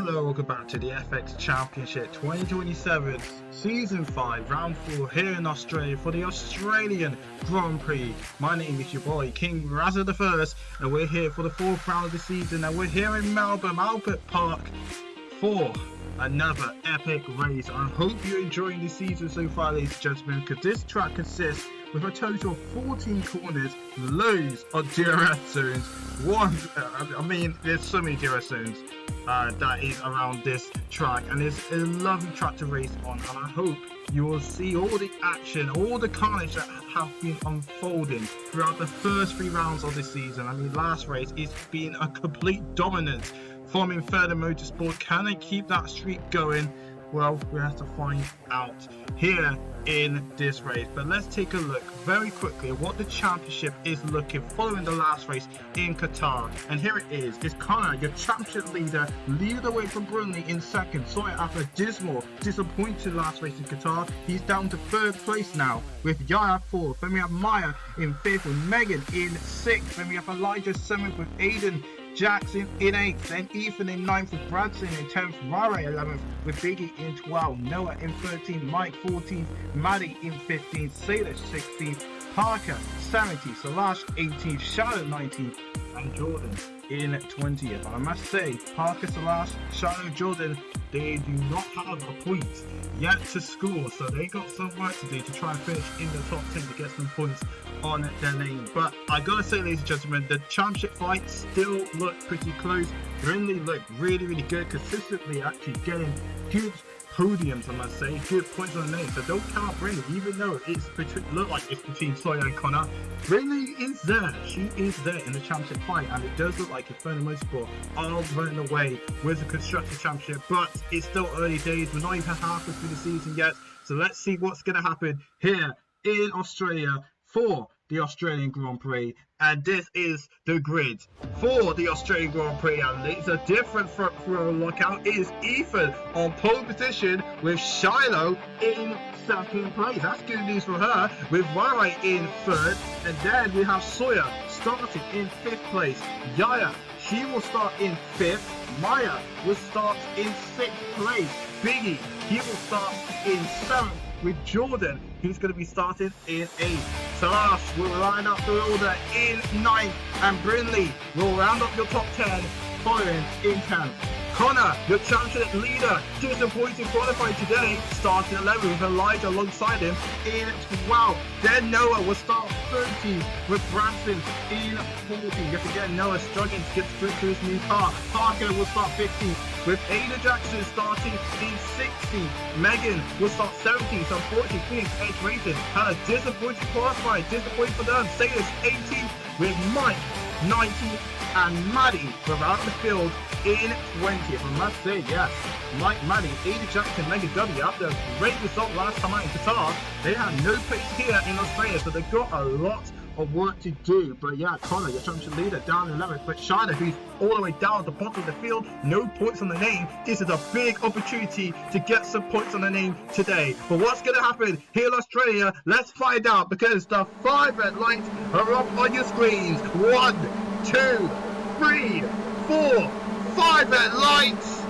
Hello, welcome back to the FX Championship 2027 Season 5 Round 4 here in Australia for the Australian Grand Prix. My name is your boy King Razza the First, and we're here for the 4th round of the season, and we're here in Melbourne, Albert Park for another epic race. I hope you're enjoying the season so far, ladies and gentlemen, because this track consists with a total of 14 corners, loads of DRS zones. There's so many DRS zones that is around this track, and it's a lovely track to race on, and I hope you will see all the action, all the carnage that have been unfolding throughout the first 3 rounds of this season. I mean, last race it's been a complete dominance from Infraction Motorsport. Can they keep that streak going? Well, we have to find out here in this race. But let's take a look very quickly at what the championship is looking following the last race in Qatar. And here it is. It's Connor, your championship leader, lead away from Brunley in second. Sawyer after a disappointing last race in Qatar. He's down to 3rd place now with Yaya 4th. Then we have Maya in 5th with Megan in 6th. Then we have Elijah 7th with Aiden Jackson in 8th, then Ethan in 9th with Bradson in 10th, Rara 11th with Biggie in 12th, Noah in 13th, Mike 14th, Maddie in 15th, Sailor 16th, Parker 17th, Salash 18th, Charlotte 19th, and Jordan in 20th. And I must say, Parker, Salash, Charlotte, Jordan, they do not have a point yet to score, so they got some work to do to try and finish in the top 10 to get some points on their name. But I gotta say, ladies and gentlemen, the championship fight still looked pretty close. Brindley looked really good, consistently actually getting good podiums, I must say, good points on the name. So don't count Brindley, even though it's look like it's between Sawyer and Connor. Brindley is there, she is there in the championship fight, and it does look like Infraction Motorsport are running away with the Constructor Championship. But it's still early days, we're not even halfway through the season yet, so let's see what's going to happen here in Australia for the Australian Grand Prix. And this is the grid for the Australian Grand Prix, and it's a different front row lookout. It is Ethan on pole position with Shiloh in 2nd place. That's good news for her, with Rai in 3rd, and then we have Sawyer starting in 5th place. Yaya, she will start in 5th. Maya will start in 6th place. Biggie, he will start in 7th, with Jordan, who's going to be starting in 8th. Salash will line up the order in 9th, and Brindley will round up your top 10, following in 10th. Connor, your championship leader, disappointing qualified today, starting 11th with Elijah alongside him in 12th. Then Noah will start 13th with Branson in 14th. You have to get Noah struggling to get through to his new car. Parker will start 15th with Ada Jackson starting in 16th. Megan will start 17th. Unfortunately, Phoenix FAX Racing had a disappointing qualified. Disappointing for them. Sailors 18th with Mike 19th, and Maddie will round the field in 20th. I must say, yes, Mike, Maddie, Ada Jackson, Megan W, after a great result last time out in Qatar, they had no place here in Australia, so they've got a lot of work to do. But yeah, Connor, your championship leader, down in 11th, but Shiner, who's all the way down at the bottom of the field, no points on the name. This is a big opportunity to get some points on the name today. But what's going to happen here in Australia? Let's find out, because the 5 red lights are up on your screens. 1, 2, 3, 4, 5 red lights.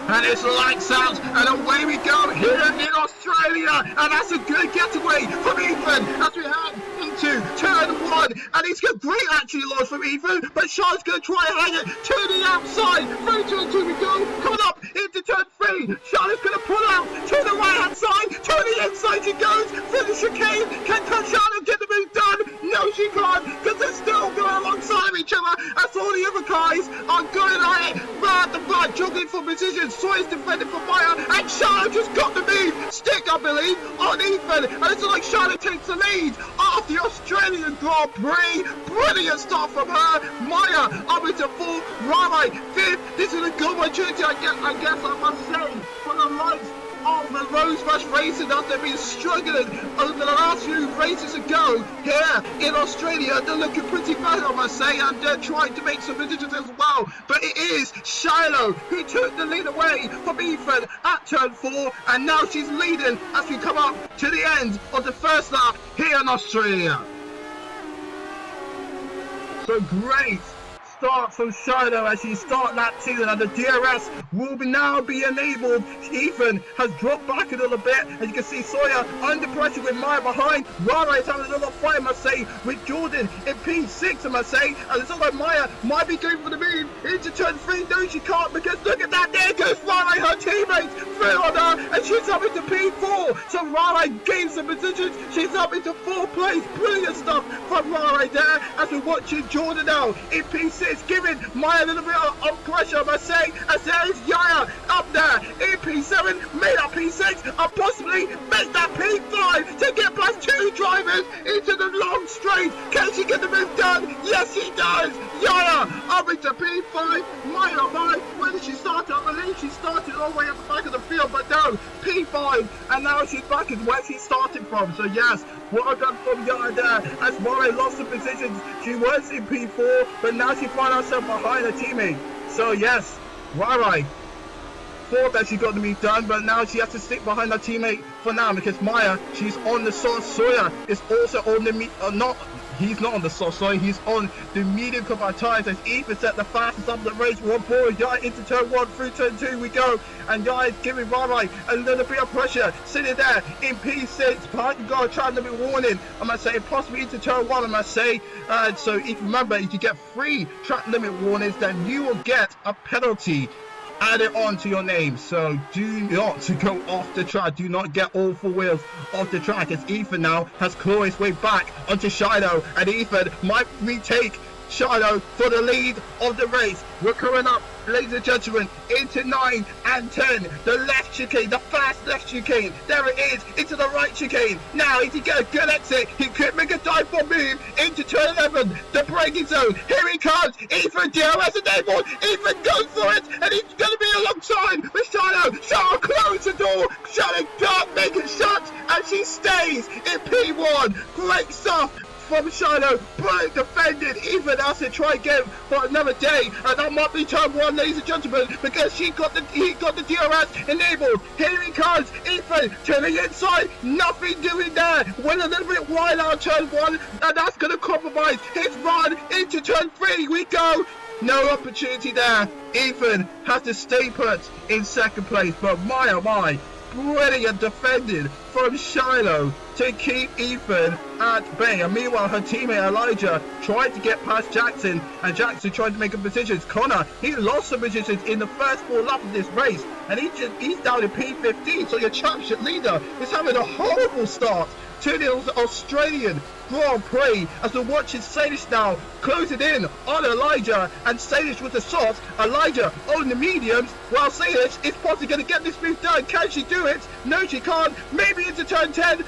And it's lights out, and away we go here in Australia. And that's a good getaway from Ethan as we head into turn 1. And it's a great actually launch from Ethan, but Sean's going to try and hang it to the outside. Through turn 2 we go, coming up into turn 3. Charlotte's going to pull out to the right hand side, to the inside she goes, through the chicane. Can Charlotte get the move done? No, she can't, because they're still going alongside of each other as all the other guys are going at it. Right at the back, juggling for position. Sawyer's defending for Maya, and Charlotte just got the move. Stick, I believe, on Ethan. And it's like Charlotte takes the lead off the Australian Grand Prix. Brilliant start from her. Maya up into 4th, Rai 5th. This is a good opportunity, I guess I must say, for the likes of the Rose Rush Racing, after they've been struggling over the last few races ago here in Australia. They're looking pretty bad, I must say, and they're trying to make some vintages as well. But it is Shiloh who took the lead away from Ethan at turn 4, and now she's leading as we come up to the end of the first lap here in Australia. So great start from Shiloh as she start lap 2, and the DRS will now be enabled. Ethan has dropped back a little bit. As you can see, Sawyer under pressure with Maya behind. Rara is having a little fight, I must say, with Jordan in P6, I must say. And it's all like Maya might be going for the move into turn 3. No, she can't, because look at that. There goes Rara, her teammates through on her, and she's up into P4. So Rara gains some positions. She's up into 4th place. Brilliant stuff from Rara there, as we're watching Jordan now in P6, giving Maya a little bit of pressure, I must say, as there is Yaya up there in P7, made up P6, and possibly make that P5 to get past 2 drivers into the long straight. Can she get the move done? Yes, she does. Yaya up into P5. Maya, where did she start? I believe she started all the way at the back of the field, but no, P5, and now she's back is where she started from. So yes, well done from Yaya there, as Maya lost the positions. She was in P4, but now she found herself behind her teammate. So yes, Rara thought that she got the move done, but now she has to stick behind her teammate for now, because Maya, she's on the soft. Sawyer is also on the he's not on the soft, sorry, he's on the medium combat tires, as Ethan set the fastest up the race. One ball, Yaya into turn 1, through turn 2 we go, and Yaya is giving Rara a little bit of pressure, sitting there in P6, but you got to try a little bit warning, I must say, possibly into turn 1, I must say. So if you remember, if you get 3 track limit warnings, then you will get a penalty added on to your name. So do not go off the track, do not get all 4 wheels off the track, as Ethan now has clawed his way back onto Shiloh, and Ethan might retake Shiloh for the lead of the race. We're coming up, ladies and gentlemen, into 9 and 10. The left chicane, the fast left chicane. There it is, into the right chicane. Now he can get a good exit. He could make a dive for move into turn 11, the braking zone. Here he comes. Ethan DRS enabled. Ethan goes for it, and he's going to be alongside with Shiloh. Shiloh close the door. Shiloh can't make it shut, and she stays in P1. Great stuff from Shiloh, brilliant defended. Ethan has to try again for another day, and that might be turn 1, ladies and gentlemen, because he got the DRS enabled. Here he comes, Ethan to the inside, nothing doing there. Went a little bit wide out turn 1, and that's going to compromise his run into turn 3. We go. No opportunity there. Ethan has to stay put in 2nd place, but my, brilliant defended from Shiloh to keep Ethan at bay. And meanwhile, her teammate Elijah tried to get past Jackson, and Jackson tried to make a position. Connor, he lost some positions in the first 4 laps of this race, and he's down in P15. So your championship leader is having a horrible start to the Australian Grand Prix, as we're watching Salish now closing in on Elijah, and Salish with the softs, Elijah on the mediums, while Salish is possibly going to get this move done. Can she do it? No, she can't. Maybe into turn 10,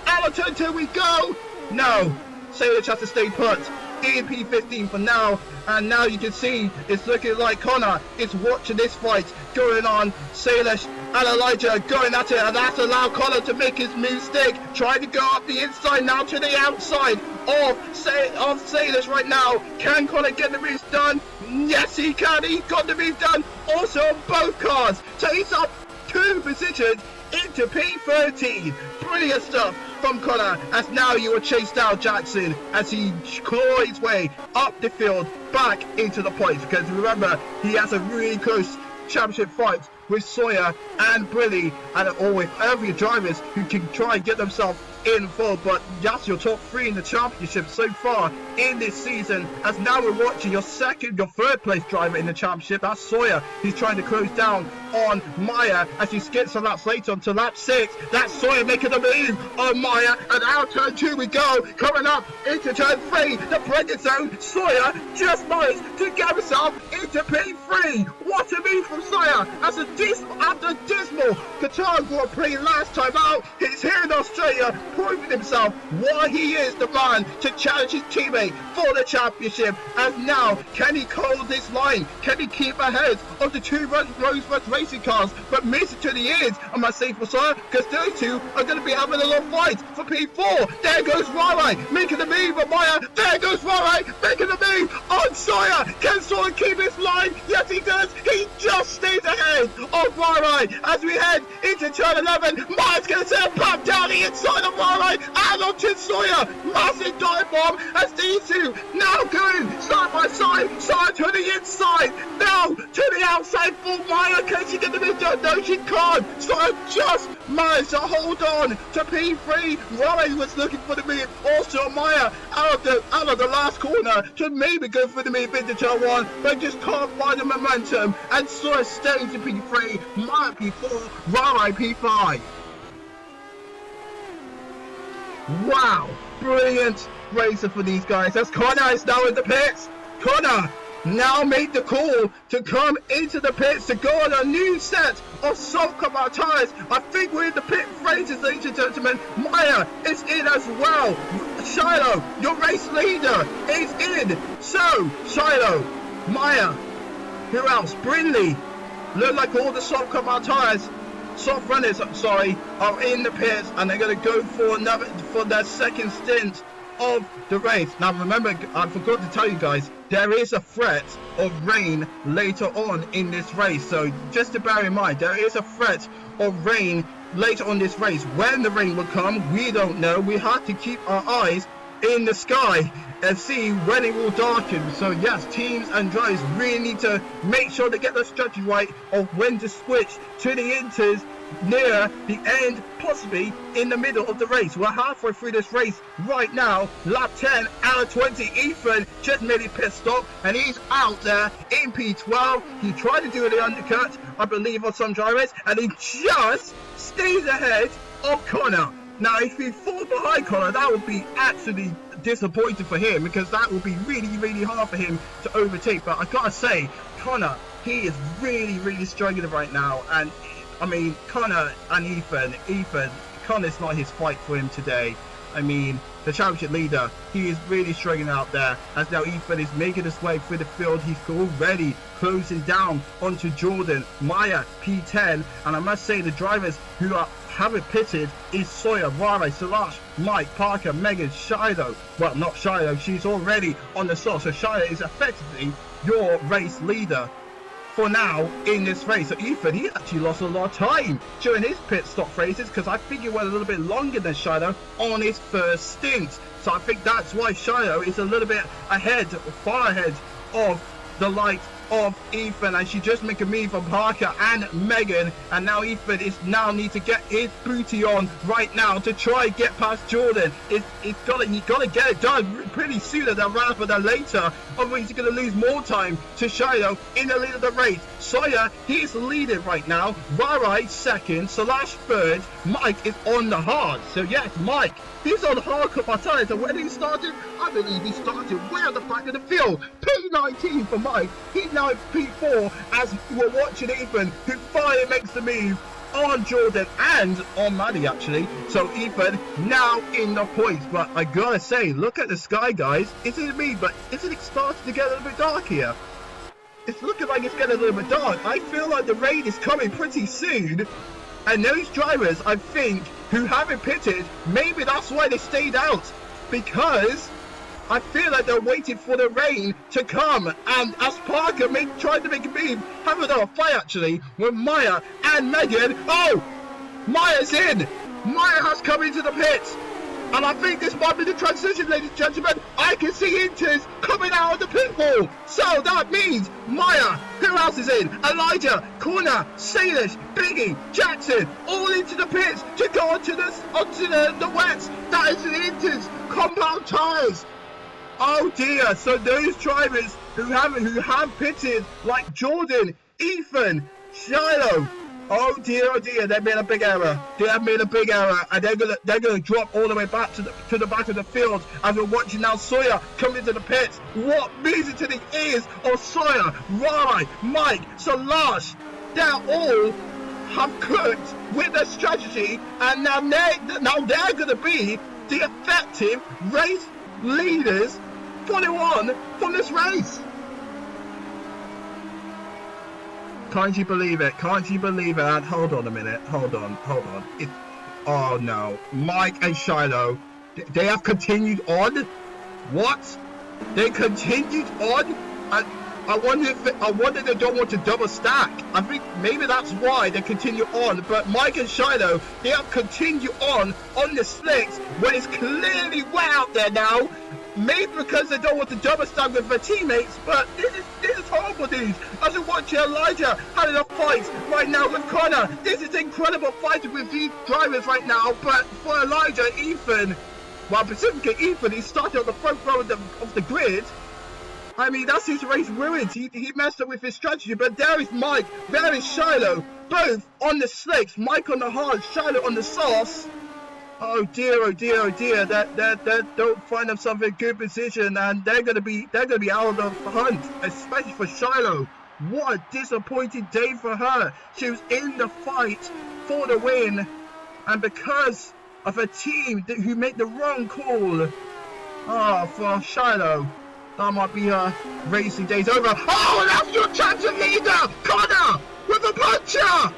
out of turn 2 we go. No, Salish has to stay put in P15 for now, and now you can see it's looking like Connor is watching this fight going on. Salish and Elijah going at it, and that's allowed Connor to make his move stick, trying to go up the inside now to the outside of Salish right now. Can Connor get the moves done? Yes, he can. He got the move done also on both cars, so he's up 2 positions into P13. Brilliant stuff from Connor, as now you will chase down Jackson as he claws his way up the field back into the points, because remember, he has a really close championship fight with Sawyer and Brilly, and all with every drivers who can try and get themselves in full. But that's your top 3 in the championship so far in this season, as now we're watching your 3rd place driver in the championship. That's Sawyer. He's trying to close down on Maya as he skips some laps later onto lap 6. That's Sawyer making a move on Maya, and out turn 2 we go. Coming up into turn 3, the braking zone. Sawyer just managed to get himself into P3. What a move from Sawyer after dismal Qatar Grand Prix last time out. He's here in Australia, proving himself why he is the man to challenge his teammate for the championship. And now, can he hold this line? Can he keep ahead of the 2 Rosebud racing cars, but miss it to the ends? I must say for Sawyer, because those 2 are going to be having a long fight for P4. There goes Rara making the move on Maya. There goes Rara making the move on Sawyer. Can Sawyer keep his line? Yes, he does. He just stays ahead of Rara as we head into turn 11. Mike's going to turn back down the inside of Wildlife and onto Sawyer. Massive dive bomb as these two now going side by side. Sawyer to the inside. Now to the outside for Maya. Can she get the mid jump? No, she can't. Sawyer just managed to hold on to P3. Raleigh was looking for the mid. Also Maya out of the last corner to maybe go for the mid into turn 1, but just can't find the momentum. And Sawyer stays to P3. Maya P4. Raleigh P5. Wow, brilliant racer for these guys. That's Connor is now in the pits. Connor now made the call to come into the pits to go on a new set of soft compound tires. I think we're in the pit phrases, ladies and gentlemen. Maya is in as well. Shiloh, your race leader, is in. So, Shiloh, Maya, who else? Brindley. Look like all the soft compound tires, soft runners, sorry, are in the pits, and they're going to go for their second stint of the race. Now remember, I forgot to tell you guys, there is a threat of rain later on in this race, so just to bear in mind, there is a threat of rain later on this race. When the rain will come, we don't know. We have to keep our eyes in the sky and see when it will darken. So yes, teams and drivers really need to make sure they get the strategy right of when to switch to the inters near the end, possibly in the middle of the race. We're halfway through this race right now. Lap 10 out of 20. Ethan just made a pit stop and he's out there in P12. He tried to do the undercut, I believe, on some drivers, and he just stays ahead of Connor. Now if he falls behind Connor, that would be absolutely disappointing for him, because that would be really hard for him to overtake. But I gotta say, Connor, he is really struggling right now. And I mean, Connor and Ethan, Connor's not his fight for him today. I mean, the championship leader, he is really struggling out there, as now Ethan is making his way through the field. He's already closing down onto Jordan, Maya, P10, and I must say the drivers who haven't pitted is Sawyer, Raleigh, Salash, Mike, Parker, Megan, Shiloh. Well, not Shiloh, she's already on the slot, so Shiloh is effectively your race leader for now in this race. So Ethan, he actually lost a lot of time during his pit stop races, because I think he went a little bit longer than Shiloh on his first stint. So I think that's why Shiloh is a little bit ahead, far ahead of the likes of Ethan, and she just make a move on Parker and Megan, and now Ethan is now need to get his booty on right now to try and get past Jordan. You gotta get it done pretty sooner rather than later, otherwise you're gonna lose more time to Shiloh in the lead of the race. Sawyer, he's leading right now. Raleigh second, Salash third. Mike is on the hard. So yes, Mike, he's on hard compound tires, and when he started, I believe he started way at the back of the field. P19 for Mike. He's now at P4 as we're watching Ethan, who finally makes the move on Jordan and on Maddie actually. So Ethan now in the points, but I gotta say, look at the sky, guys. Isn't me, but isn't it starting to get a little bit dark here? It's looking like it's getting a little bit dark. I feel like the rain is coming pretty soon, and those drivers, I think, who haven't pitted, maybe that's why they stayed out, because I feel like they're waiting for the rain to come. And as Parker tried to make a move, have another fight actually with Maya and Megan. Oh, Maya's in. Maya has come into the pits, and I think this might be the transition, ladies and gentlemen. I can see Inters coming out of the pit wall, so that means Maya. Who else is in? Elijah, Connor, Salish, Biggie, Jackson, all into the pits to go onto the wets. That is the Inters compound tires. Oh dear, so those drivers who have pitted, like Jordan, Ethan, Shiloh, oh dear, they made a big error. They have made a big error, and they're gonna drop all the way back to the back of the field. As we're watching now Sawyer come into the pits. What music to the ears of Sawyer, Raleigh, Mike, Salash. They're all have cooked with their strategy, and now they're gonna be the effective race leaders 21 from this race. Can't you believe it? Can't you believe it? Hold on a minute. Hold on. Oh no. Mike and Shiloh, they have continued on? What? They continued on? I wonder if they don't want to double stack. I think maybe that's why they continue on. But Mike and Shiloh, they have continued on the slicks when it's clearly way out there now. Maybe because they don't want to double stack with their teammates, but this is horrible news. As we watch Elijah having a fight right now with Connor. This is incredible fighting with these drivers right now. But for Elijah, Ethan, well, specifically Ethan, he started on the front row of the grid. I mean, that's his race ruined. He messed up with his strategy. But there is Mike, there is Shiloh, both on the slicks. Mike on the hard, Shiloh on the sauce. Oh dear, oh dear, oh dear. That don't find themselves in a good position, and they're gonna be out of the hunt, especially for Shiloh. What a disappointing day for her. She was in the fight for the win, and because of a team who made the wrong call, for Shiloh, that might be her racing days over. Oh, that's your champion leader, Connor, with a puncher.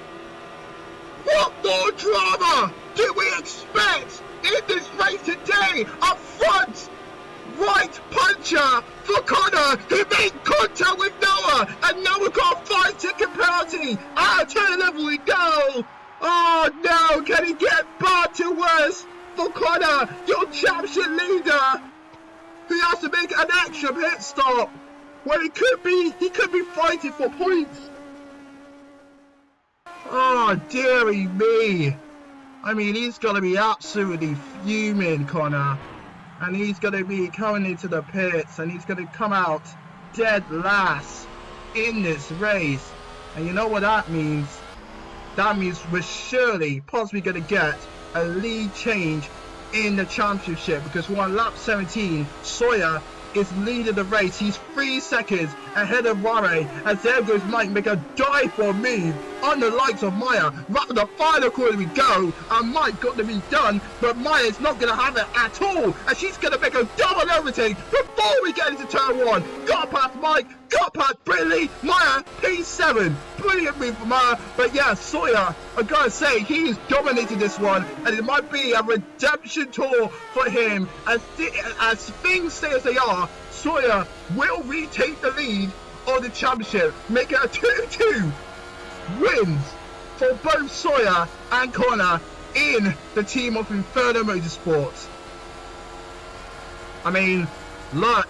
What more drama do we expect in this race today? Up front, right puncher for Connor, who made contact with Noah, and Noah got a 5-second penalty. Turn level we go. Oh no, can he get bad to worse for Connor, your championship leader, who has to make an extra pit stop where he could be fighting for points. Oh dearie me. I mean, he's got to be absolutely fuming, Connor. And he's going to be coming into the pits, and he's going to come out dead last in this race. And you know what that means? That means we're surely possibly going to get a lead change in the championship, because we're on lap 17. Sawyer is leading the race. He's 3 seconds ahead of Ware, as there goes Mike, make a dive for me on the likes of Maya. Right to the final corner we go, and Mike got to be done, but Maya's not going to have it at all, and she's going to make a double overtake before we get into turn 1. Got past Mike, got past Briley, Maya, P7. Brilliant move from her. But yeah, Sawyer, I gotta say, he's dominated this one, and it might be a redemption tour for him. As things stay as they are, Sawyer will retake the lead of the championship, making a 2-2 wins for both Sawyer and Connor in the team of Inferno Motorsports. I mean, luck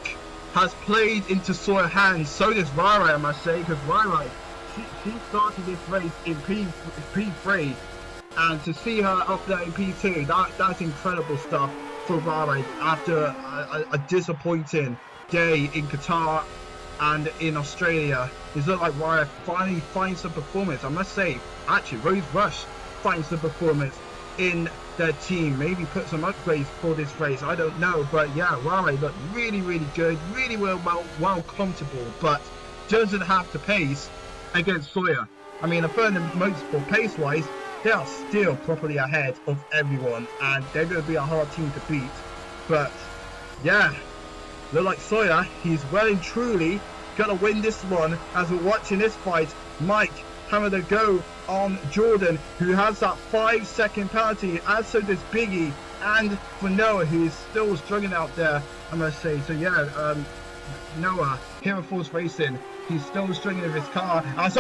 has played into Sawyer's hands. So does Rai, I must say, because Rai, she started this race in P3, and to see her up there in P2, that's incredible stuff for Rai after a disappointing day in Qatar and in Australia. It looked like Rai finally finds some performance. I must say, actually, Rose Rush finds the performance in their team. Maybe put some upgrades for this race, I don't know. But yeah, Rai looked really, really good, really well comfortable, but doesn't have to pace against Sawyer. I mean, Inferno Motorsport pace-wise, they are still properly ahead of everyone, and they're going to be a hard team to beat. But yeah, look like Sawyer, he's well and truly going to win this one. As we're watching this fight, Mike having to go on Jordan, who has that 5-second penalty, as so does Biggie, and for Noah, who is still struggling out there, I must say. So yeah, Noah, Hero Force Racing, he's still struggling with his car. As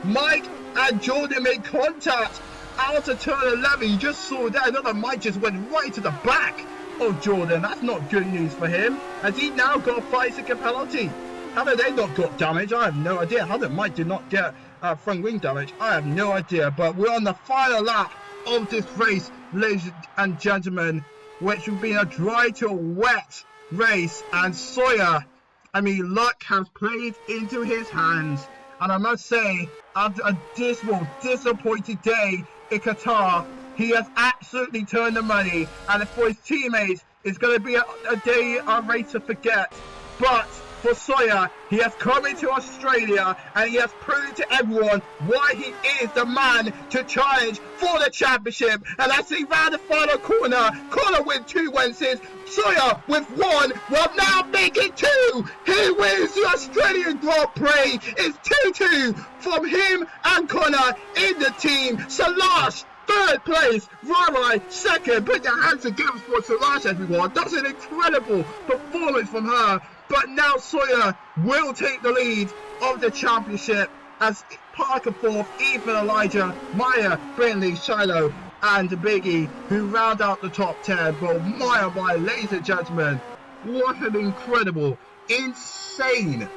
Mike and Jordan made contact out of turn 11. You just saw that. Another Mike just went right to the back of Jordan. That's not good news for him, as he now got a 5-second penalty. How did they not got damage? I have no idea. How did Mike did not get front wing damage? I have no idea. But we're on the final lap of this race, ladies and gentlemen, which will be a dry to wet race. And Sawyer, I mean, luck has played into his hands. And I must say, after a dismal, disappointing day in Qatar, he has absolutely turned the money. And for his teammates, it's going to be a day, a race to forget. But for Sawyer, he has come into Australia, and he has proven to everyone why he is the man to challenge for the championship. And as he ran the final corner, Connor with 2 wins, Sawyer with 1 will now make it 2. He wins the Australian Grand Prix. It's 2-2 from him and Connor in the team. Salash, 3rd place, Rai 2nd. Put your hands together for Salash, everyone. That's an incredible performance from her. But now Sawyer will take the lead of the championship as Parker fourth, Ethan, Elijah, Maya, Brindley, Shiloh and Biggie who round out the top 10. But my, ladies and gentlemen, what an incredible, insane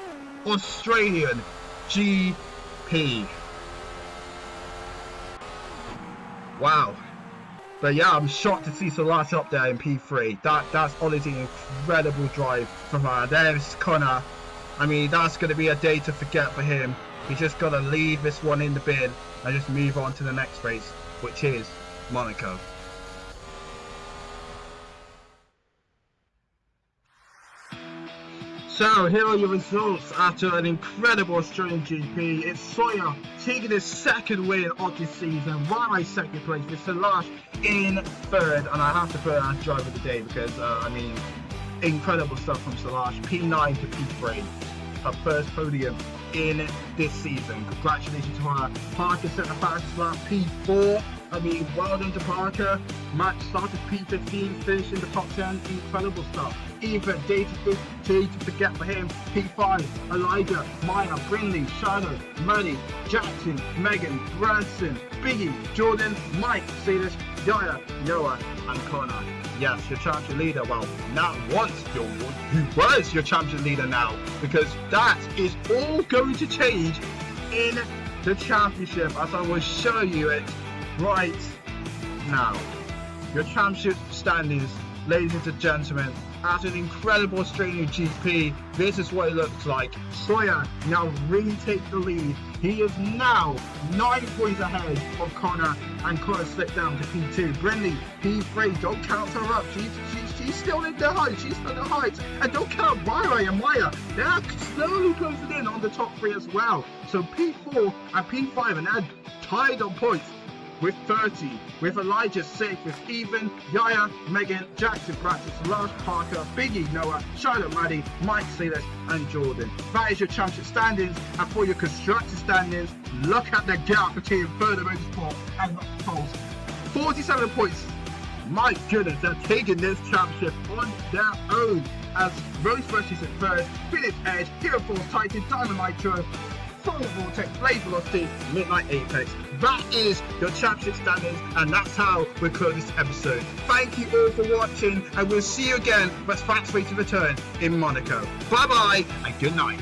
Australian GP. Wow. But yeah, I'm shocked to see Solange up there in P3. That's honestly an incredible drive from her. There's Connor. I mean, that's going to be a day to forget for him. He's just got to leave this one in the bin and just move on to the next race, which is Monaco. So here are your results after an incredible Australian GP. It's Sawyer taking his second win of this season, Rai second place, with Solange in third, and I have to put her as driver of the day because I mean, incredible stuff from Solange. P9 to P3, her first podium in this season. Congratulations to her. Parker set the fastest lap, P4. I mean, well done to Parker. Match started P15, finished in the top 10. Incredible stuff. Even day to forget for him. P5, Elijah, Maya, Brindley, Shiloh, Maddie, Jackson, Megan, Branson, Biggie, Jordan, Mike, Silas, Yaya, Noah, and Connor. Yes, your champion leader. Well, not once, who was your champion leader now, because that is all going to change in the championship, as I will show you it right now. Your championship standings, ladies and gentlemen, after an incredible Australian GP, this is what it looks like. Sawyer now retake the lead. He is now 9 points ahead of Connor, and Connor slipped down to P2. Brindley, P3, don't count her up. She's still in the heights. She's still in the heights. And don't count Rai and Maya. They're slowly closing in on the top 3 as well. So P4 and P5 are now tied on points with 30, with Elijah safe, with Even, Yaya, Megan, Jackson, Practice, Solange, Parker, Biggie, Noah, Shiloh, Maddie, Mike, Silas, and Jordan. That is your championship standings, and for your constructor standings, look at the gap between Further Motorsport and Pulse. 47 points. My goodness, they're taking this championship on their own, as Rose Brushes in third, Phillips Edge, Hero Force, Titan, Diamond Nitro, Solar Vortex, Blaze Velocity, Midnight Apex. That is your championship standings, and that's how we close this episode. Thank you all for watching, and we'll see you again when FAX Racing return in Monaco. Bye bye and good night.